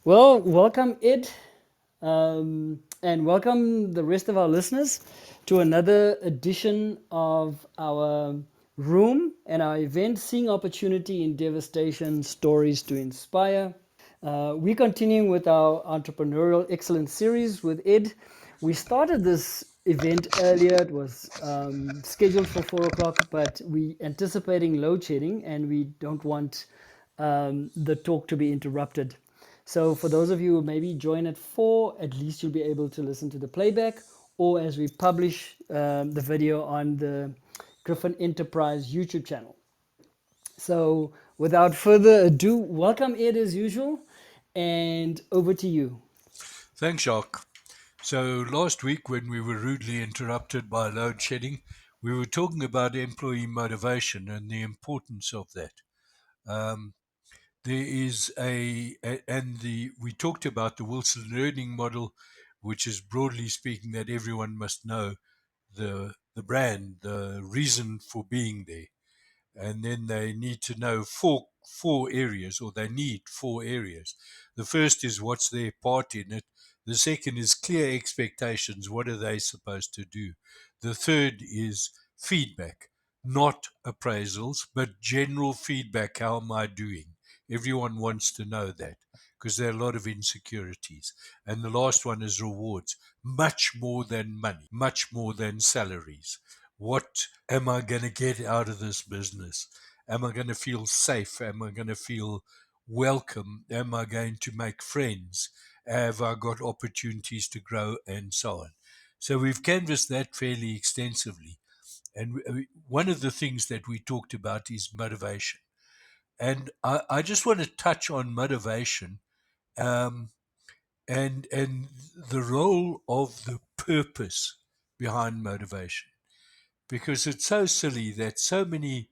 Well, welcome, Ed, and welcome the rest of our listeners to another edition of our room and our event, Seeing Opportunity in Devastation Stories to Inspire. We're continuing with our Entrepreneurial Excellence series with Ed. We started this event earlier. It was scheduled for 4 o'clock, but we anticipating load shedding and we don't want the talk to be interrupted. So for those of you who maybe join at 4, at least you'll be able to listen to the playback or as we publish the video on the Griffin Enterprise YouTube channel. So without further ado, welcome Ed as usual, and over to you. Thanks, Jacques. So last week, when we were rudely interrupted by load shedding, we were talking about employee motivation and the importance of that. Um, there is and we talked about the Wilson learning model, which is broadly speaking that everyone must know the brand, the reason for being there, and then they need to know four areas, or they need 4 areas. The first is what's their part in it. The second is clear expectations. What are they supposed to do? The third is feedback, not appraisals, but general feedback. How am I doing? Everyone wants to know that because there are a lot of insecurities. And the last one is rewards, much more than money, much more than salaries. What am I going to get out of this business? Am I going to feel safe? Am I going to feel welcome? Am I going to make friends? Have I got opportunities to grow, and so on? So we've canvassed that fairly extensively. And one of the things that we talked about is motivation. And I just want to touch on motivation, um, and the role of the purpose behind motivation, because it's so silly that so many,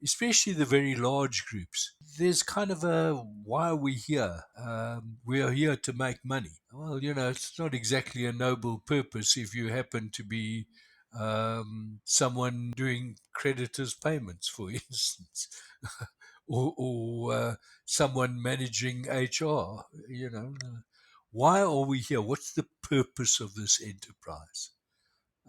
especially the very large groups, there's kind of a why are we here? We are here to make money. Well, it's not exactly a noble purpose if you happen to be someone doing creditors' payments, for instance, or someone managing HR. Why are we here? What's the purpose of this enterprise?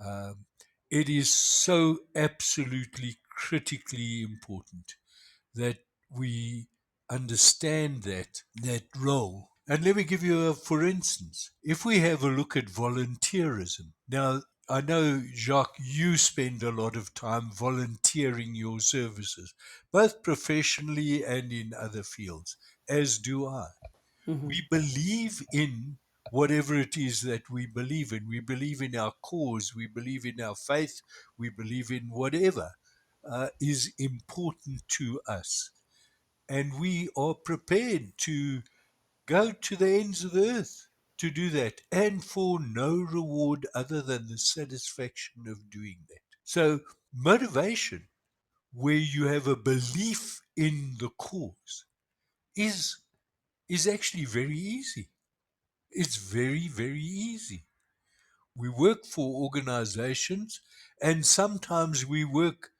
Um, it is so absolutely critically important that we understand that role. And let me give you for instance, if we have a look at volunteerism. Now, I know, Jacques, you spend a lot of time volunteering your services, both professionally and in other fields, as do I. Mm-hmm. We believe in whatever it is that we believe in. We believe in our cause, we believe in our faith, we believe in whatever is important to us. And we are prepared to go to the ends of the earth to do that, and for no reward other than the satisfaction of doing that. So, motivation, where you have a belief in the cause, is is actually very easy. It's very, very easy. We work for organizations, and sometimes we work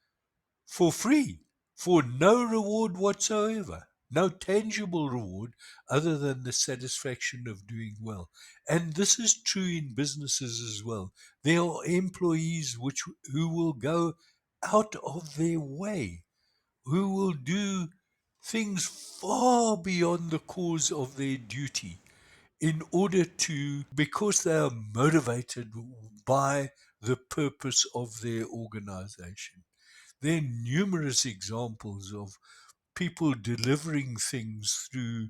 for free, for no reward whatsoever, no tangible reward other than the satisfaction of doing well. And this is true in businesses as well. There are employees who will go out of their way, who will do things far beyond the cause of their duty in order to, because they are motivated by the purpose of their organization. There are numerous examples of people delivering things through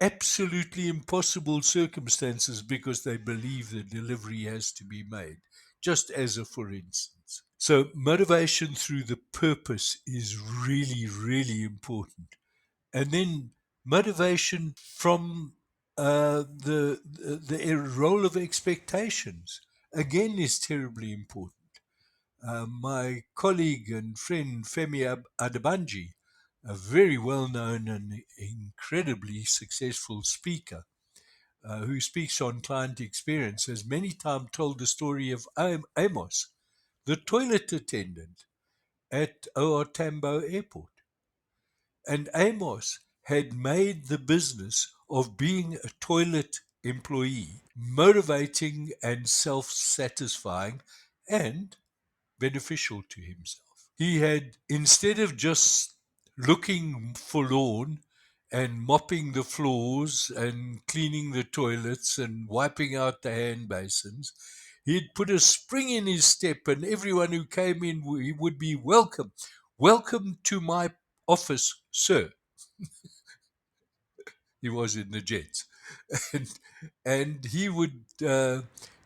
absolutely impossible circumstances because they believe the delivery has to be made, just as a for instance. So, motivation through the purpose is really, really important. And then motivation from the role of expectations again is terribly important. My colleague and friend Femi Adebanji, a very well-known and incredibly successful speaker who speaks on client experience, has many times told the story of Amos, the toilet attendant at OR Tambo Airport. And Amos had made the business of being a toilet employee motivating and self satisfying and beneficial to himself. He had, instead of just looking forlorn and mopping the floors and cleaning the toilets and wiping out the hand basins, he'd put a spring in his step, and everyone who came in he would be welcome. Welcome to my office, sir. He was in the Jets. And, and he would,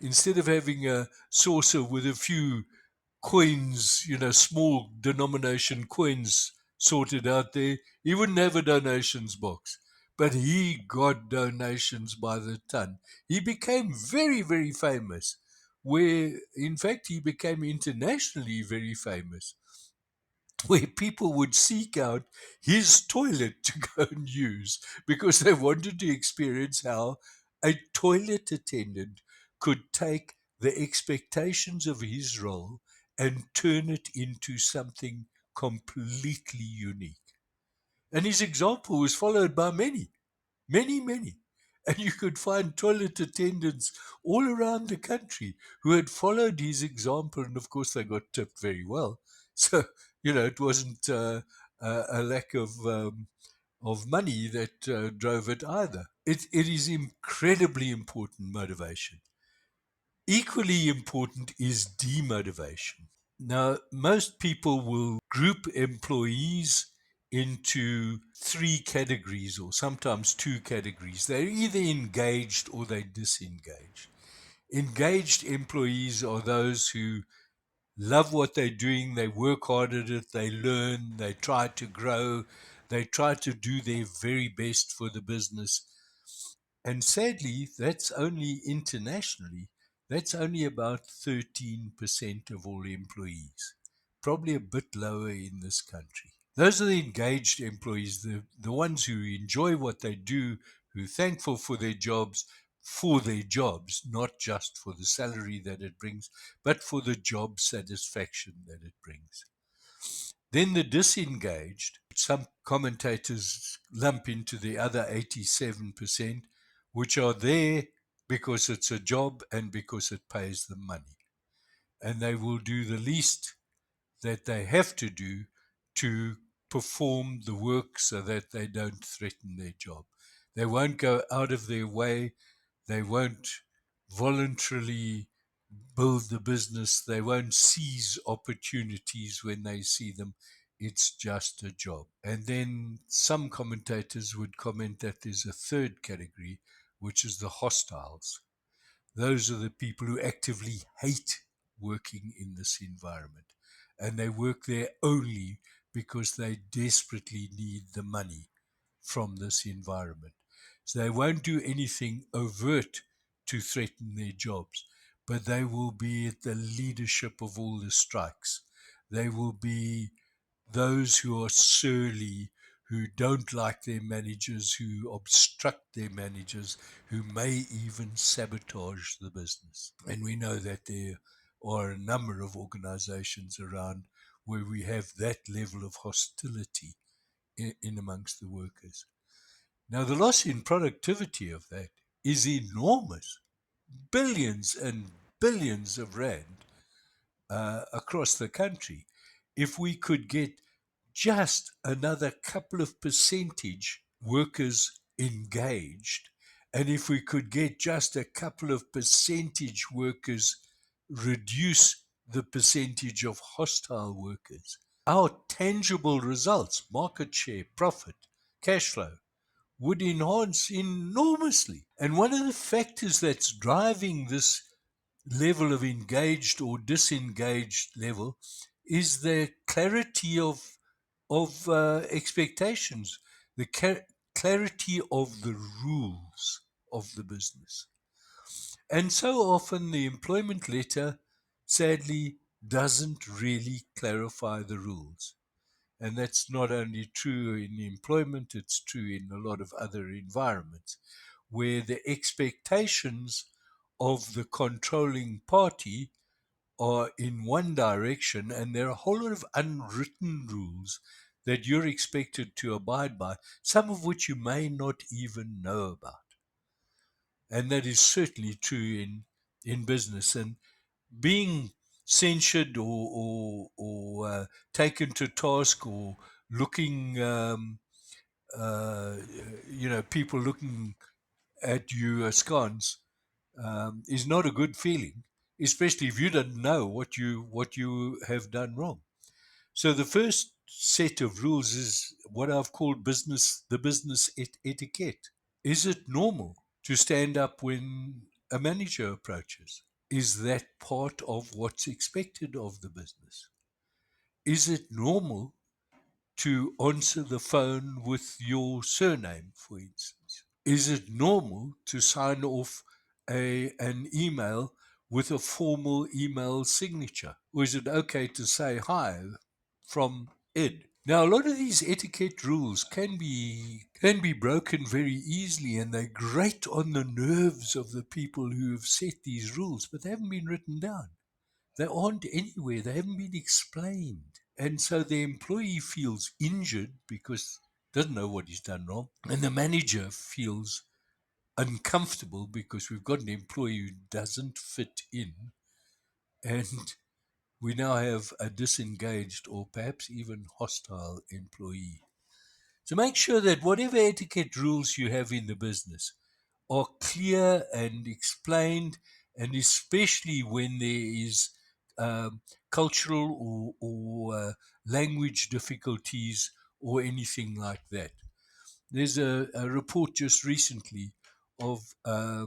instead of having a saucer with a few coins, small denomination coins sorted out there, he wouldn't have a donations box. But he got donations by the ton. He became very, very famous, where, in fact, he became internationally very famous, where people would seek out his toilet to go and use because they wanted to experience how a toilet attendant could take the expectations of his role and turn it into something completely unique. And his example was followed by many, many, many. And you could find toilet attendants all around the country who had followed his example. And of course, they got tipped very well. So, it wasn't a lack of money that drove it either. It is incredibly important motivation. Equally important is demotivation. Now, most people will group employees into three categories or sometimes two categories. They're either engaged or they're disengaged. Engaged employees are those who love what they're doing, they work hard at it, they learn, they try to grow, they try to do their very best for the business. And sadly, that's only internationally, that's only about 13% of all employees, probably a bit lower in this country. Those are the engaged employees, the ones who enjoy what they do, who are thankful for their jobs, not just for the salary that it brings, but for the job satisfaction that it brings. Then the disengaged, some commentators lump into the other 87%, which are there because it's a job and because it pays them money. And they will do the least that they have to do to perform the work so that they don't threaten their job. They won't go out of their way. They won't voluntarily build the business. They won't seize opportunities when they see them. It's just a job. And then some commentators would comment that there's a third category, which is the hostiles. Those are the people who actively hate working in this environment. And they work there only because they desperately need the money from this environment. So they won't do anything overt to threaten their jobs, but they will be at the leadership of all the strikes. They will be those who are surly, who don't like their managers, who obstruct their managers, who may even sabotage the business. And we know that there are a number of organizations around where we have that level of hostility in amongst the workers. Now, the loss in productivity of that is enormous. Billions and billions of rand across the country. If we could get just another couple of percentage workers engaged, and if we could get just a couple of percentage workers reduce the percentage of hostile workers, our tangible results, market share, profit, cash flow, would enhance enormously. And one of the factors that's driving this level of engaged or disengaged level is the clarity of expectations, the clarity of the rules of the business. And so often the employment letter, sadly, doesn't really clarify the rules. And that's not only true in employment, it's true in a lot of other environments where the expectations of the controlling party are in one direction, and there are a whole lot of unwritten rules that you're expected to abide by, some of which you may not even know about. And that is certainly true in business. And being censured or taken to task or looking, uh, people looking at you askance is not a good feeling, especially if you don't know what you have done wrong. So the first set of rules is what I've called business etiquette. Is it normal to stand up when a manager approaches? Is that part of what's expected of the business? Is it normal to answer the phone with your surname, for instance? Is it normal to sign off an email with a formal email signature? Or is it okay to say hi from Ed? Now, a lot of these etiquette rules can be broken very easily, and they grate on the nerves of the people who have set these rules, but they haven't been written down. They aren't anywhere. They haven't been explained. And so the employee feels injured because doesn't know what he's done wrong. And the manager feels uncomfortable because we've got an employee who doesn't fit in. And we now have a disengaged or perhaps even hostile employee. So make sure that whatever etiquette rules you have in the business are clear and explained, and especially when there is cultural or language difficulties or anything like that. There's a report just recently of a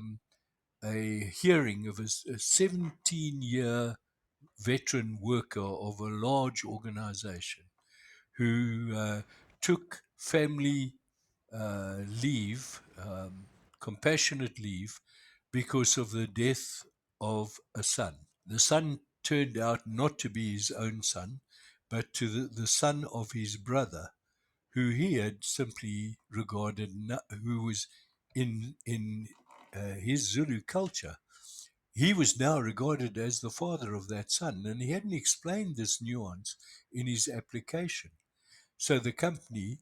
hearing of a 17-year veteran worker of a large organization who took family leave, compassionate leave, because of the death of a son. The son turned out not to be his own son, but to the son of his brother, who he had simply regarded, who was in his Zulu culture. He was now regarded as the father of that son, and he hadn't explained this nuance in his application. So the company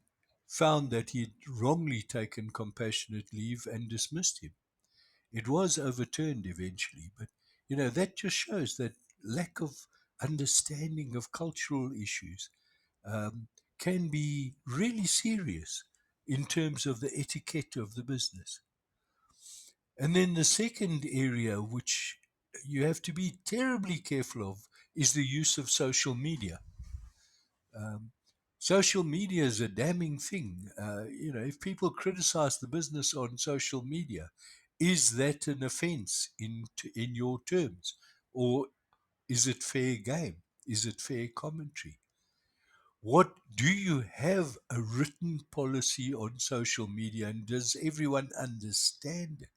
found that he'd wrongly taken compassionate leave and dismissed him. It was overturned eventually, but that just shows that lack of understanding of cultural issues um, can be really serious in terms of the etiquette of the business. And then the second area, which you have to be terribly careful of, is the use of social media. Um, Social media is a damning thing. If people criticize the business on social media, is that an offense in your terms, or is it fair game? Is it fair commentary? What do you have a written policy on social media, and does everyone understand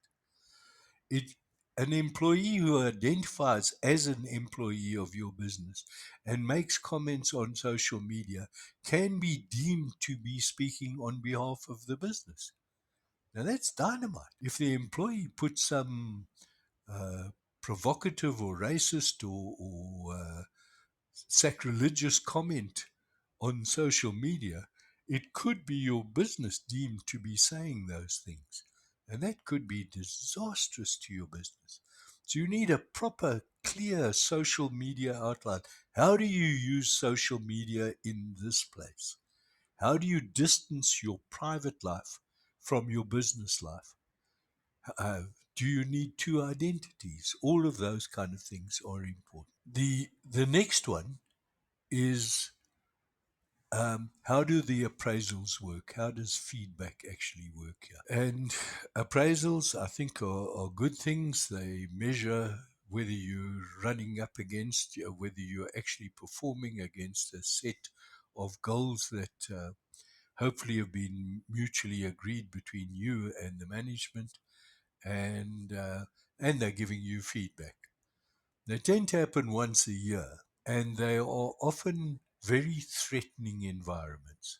it? An employee who identifies as an employee of your business and makes comments on social media can be deemed to be speaking on behalf of the business. Now that's dynamite. If the employee puts some uh, provocative or racist or sacrilegious comment on social media, it could be your business deemed to be saying those things. And that could be disastrous to your business. So you need a proper, clear social media outline. How do you use social media in this place? How do you distance your private life from your business life? Uh, do you need two identities? All of those kind of things are important. The next one is how do the appraisals work? How does feedback actually work here? And appraisals, I think, are good things. They measure whether you're running up against, whether you're actually performing against a set of goals that hopefully have been mutually agreed between you and the management, and they're giving you feedback. They tend to happen once a year, and they are often very threatening environments.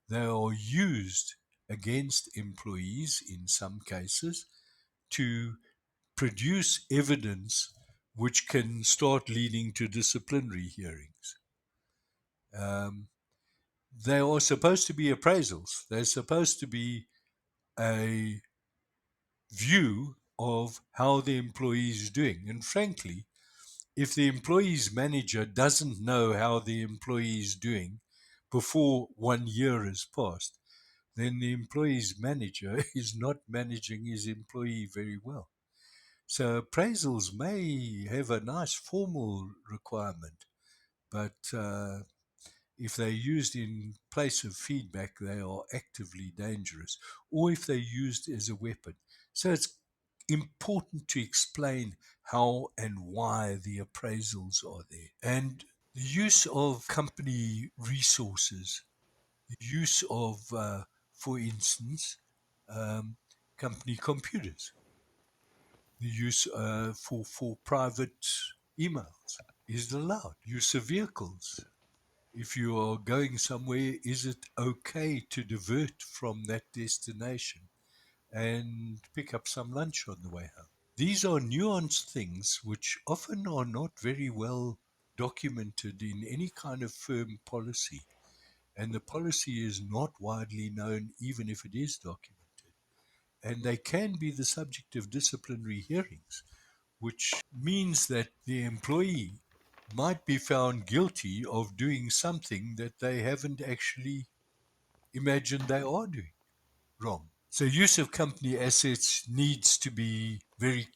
They are used against employees in some cases to produce evidence which can start leading to disciplinary hearings. Um, they are supposed to be appraisals. They're supposed to be a view of how the employee is doing. And frankly, if the employee's manager doesn't know how the employee is doing before 1 year has passed, then the employee's manager is not managing his employee very well. So appraisals may have a nice formal requirement, but if they're used in place of feedback, they are actively dangerous, or if they're used as a weapon. So it's important to explain how and why the appraisals are there. And the use of company resources, the use of, for instance, um, company computers, the use for private emails is allowed. Use of vehicles. If you are going somewhere, is it okay to divert from that destination and pick up some lunch on the way home? These are nuanced things which often are not very well documented in any kind of firm policy. And the policy is not widely known, even if it is documented. And they can be the subject of disciplinary hearings, which means that the employee might be found guilty of doing something that they haven't actually imagined they are doing wrong. So, use of company assets needs to be very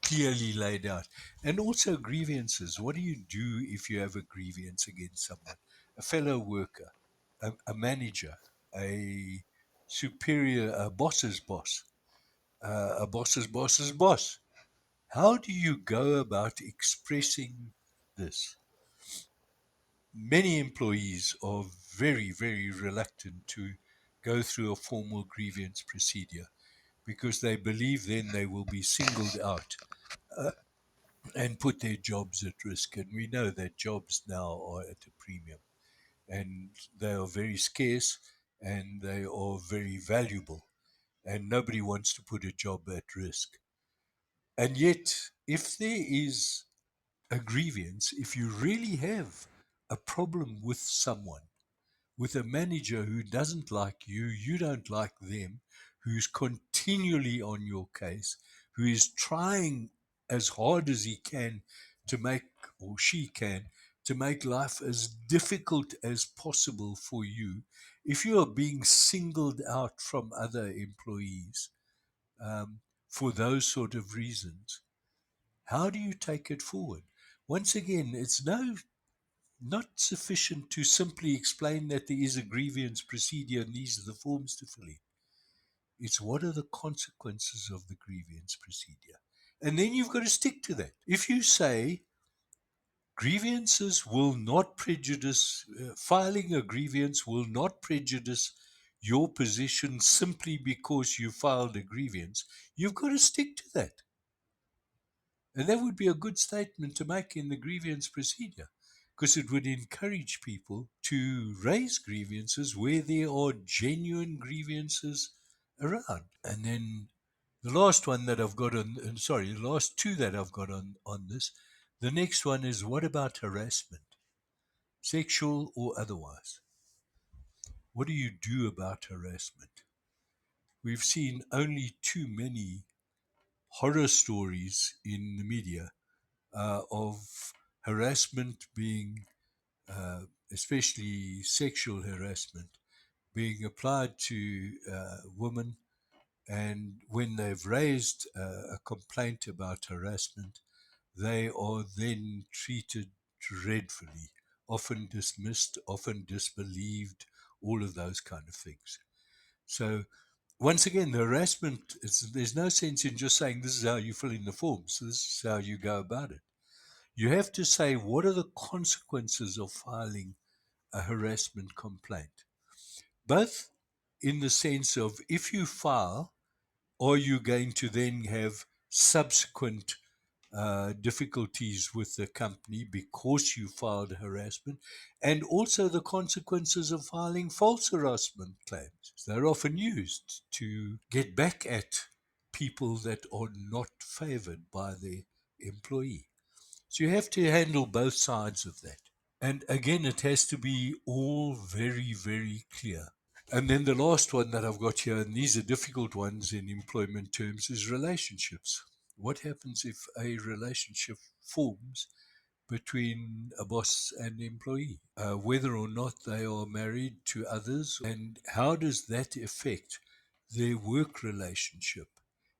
clearly laid out. And also, grievances. What do you do if you have a grievance against someone? A fellow worker, a manager, a superior, a boss's boss, a boss's boss's boss. How do you go about expressing this? Many employees are very, very reluctant to go through a formal grievance procedure because they believe then they will be singled out uh, and put their jobs at risk. And we know that jobs now are at a premium and they are very scarce and they are very valuable. And nobody wants to put a job at risk. And yet, if there is a grievance, if you really have a problem with someone, with a manager who doesn't like you, you don't like them, who's continually on your case, who is trying as hard as he can to make, or she can, to make life as difficult as possible for you, if you are being singled out from other employees for those sort of reasons, how do you take it forward? Once again, it's not sufficient to simply explain that there is a grievance procedure and these are the forms to fill in. It's what are the consequences of the grievance procedure? And then you've got to stick to that. If you say grievances will not prejudice, filing a grievance will not prejudice your position simply because you filed a grievance, you've got to stick to that. And that would be a good statement to make in the grievance procedure because it would encourage people to raise grievances where there are genuine grievances around. And then the last one that I've got on, sorry, the last two that I've got on this, the next one is what about harassment, sexual or otherwise? What do you do about harassment? We've seen only too many horror stories in the media of harassment being, especially sexual harassment, being applied to women. And when they've raised a complaint about harassment, they are then treated dreadfully, often dismissed, often disbelieved, all of those kind of things. So, once again, the harassment, there's no sense in just saying this is how you fill in the forms, this is how you go about it. You have to say, what are the consequences of filing a harassment complaint? Both in the sense of if you file, are you going to then have subsequent difficulties with the company because you filed harassment, and also the consequences of filing false harassment claims. They're often used to get back at people that are not favored by their employee. So you have to handle both sides of that. And again, it has to be all very, very clear. And then the last one that I've got here, and these are difficult ones in employment terms, is relationships. What happens if a relationship forms between a boss and employee, whether or not they are married to others, and how does that affect their work relationship?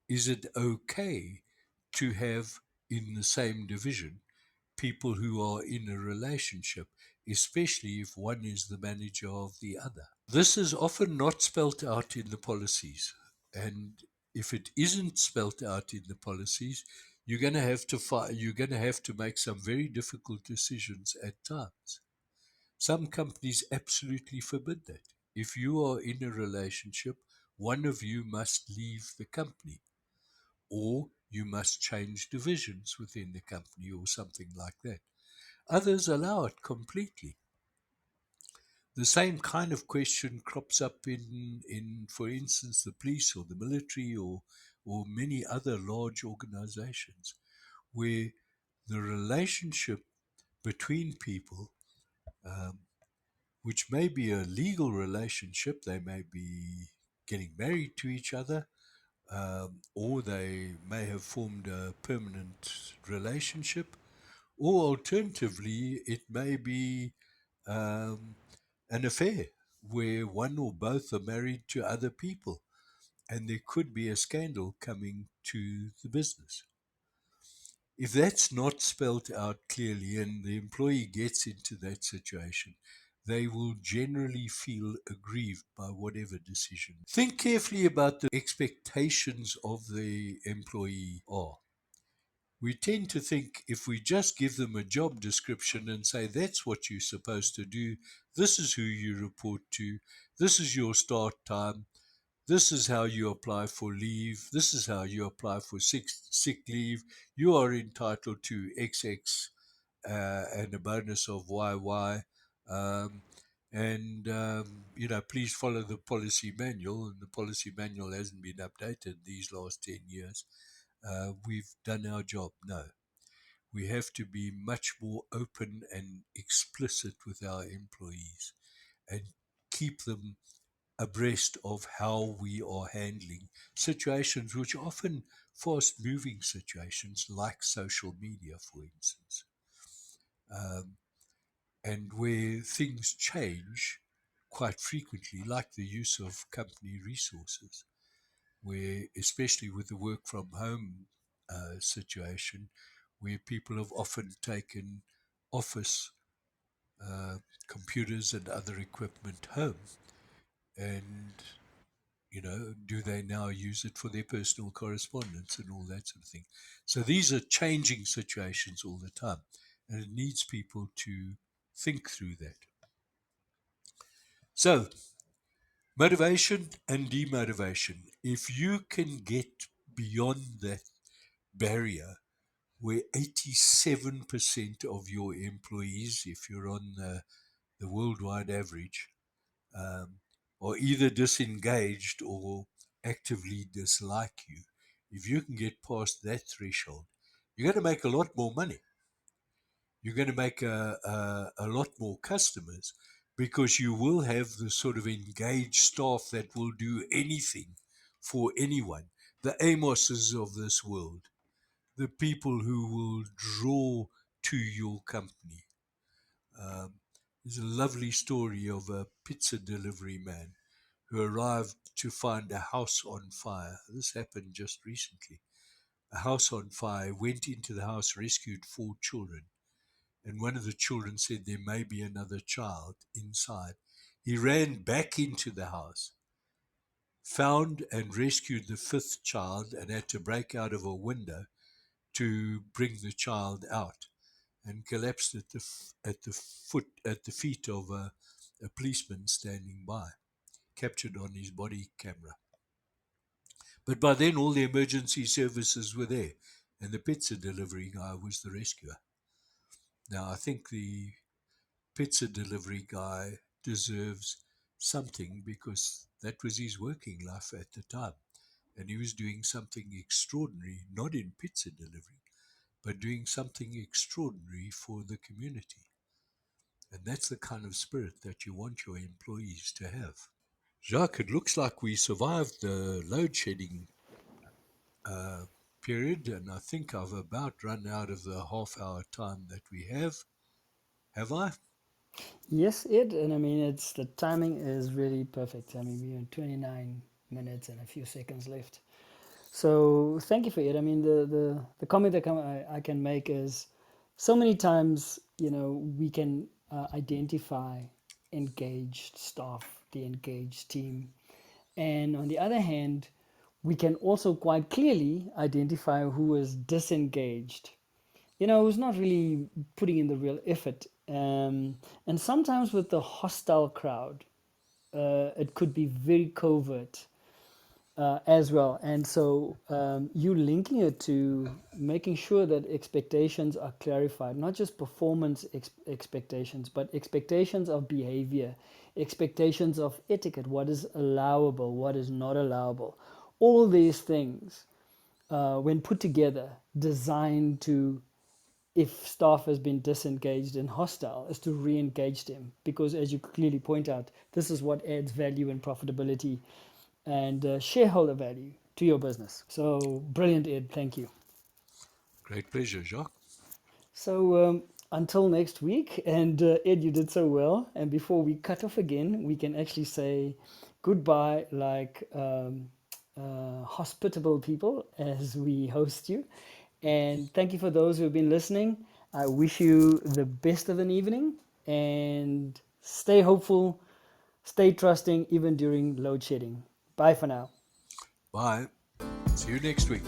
Is it okay to have in the same division people who are in a relationship, especially if one is the manager of the other? This is often not spelt out in the policies. And if it isn't spelt out in the policies, you're going to have to make some very difficult decisions at times. Some companies absolutely forbid that. If you are in a relationship, one of you must leave the company, or you must change divisions within the company, or something like that. Others allow it completely. The same kind of question crops up in for instance, the police or the military, or many other large organizations, where the relationship between people, um, which may be a legal relationship, they may be getting married to each other, or they may have formed a permanent relationship, or alternatively, it may be um, an affair where one or both are married to other people, and there could be a scandal coming to the business. If that's not spelt out clearly and the employee gets into that situation, they will generally feel aggrieved by whatever decision. Think carefully about the expectations of the employee are. We tend to think if we just give them a job description and say, that's what you're supposed to do, this is who you report to, this is your start time, this is how you apply for leave, this is how you apply for sick leave, you are entitled to XX and a bonus of YY. Um, please follow the policy manual. And the policy manual hasn't been updated these last 10 years. We've done our job. No, we have to be much more open and explicit with our employees and keep them abreast of how we are handling situations which are often fast moving situations like social media, for instance, um, and where things change quite frequently, like the use of company resources, where, especially with the work from home situation, where people have often taken office uh, computers and other equipment home, and do they now use it for their personal correspondence and all that sort of thing? So these are changing situations all the time, and it needs people to think through that. So, motivation and demotivation. If you can get beyond that barrier where 87% of your employees, if you're on the worldwide average, um, are either disengaged or actively dislike you, if you can get past that threshold, you're going to make a lot more money. You're going to make a lot more customers because you will have the sort of engaged staff that will do anything for anyone. The Amoses of this world, the people who will draw to your company. Um, there's a lovely story of a pizza delivery man who arrived to find a house on fire. This happened just recently. A house on fire, went into the house, rescued 4 children, and one of the children said there may be another child inside. He ran back into the house, found and rescued the fifth child, and had to break out of a window to bring the child out, and collapsed at the feet of a policeman standing by, captured on his body camera. But by then, all the emergency services were there, and the pizza delivery guy was the rescuer. Now, I think the pizza delivery guy deserves something because that was his working life at the time. And he was doing something extraordinary, not in pizza delivery, but doing something extraordinary for the community. And that's the kind of spirit that you want your employees to have. Jacques, it looks like we survived the load shedding uh, period, and I think I've about run out of the half hour time that we have. Have I? Yes, Ed, and I mean it's the timing is really perfect. I mean we're 29 minutes and a few seconds left. So thank you for it. I mean the comment that I can make is so many times we can identify engaged staff, the engaged team, and on the other hand, we can also quite clearly identify who is disengaged, who's not really putting in the real effort. And sometimes with the hostile crowd, it could be very covert as well. And so you linking it to making sure that expectations are clarified, not just performance expectations, but expectations of behavior, expectations of etiquette, what is allowable, what is not allowable. All these things, when put together, designed to, if staff has been disengaged and hostile, is to re-engage them, because as you clearly point out, this is what adds value and profitability and shareholder value to your business. So brilliant, Ed. Thank you. Great pleasure, Jacques. So until next week, and Ed, you did so well. And before we cut off again, we can actually say goodbye like hospitable people as we host you. And thank you for those who have been listening. I wish you the best of an evening and stay hopeful, stay trusting, even during load shedding. Bye for now. Bye. See you next week.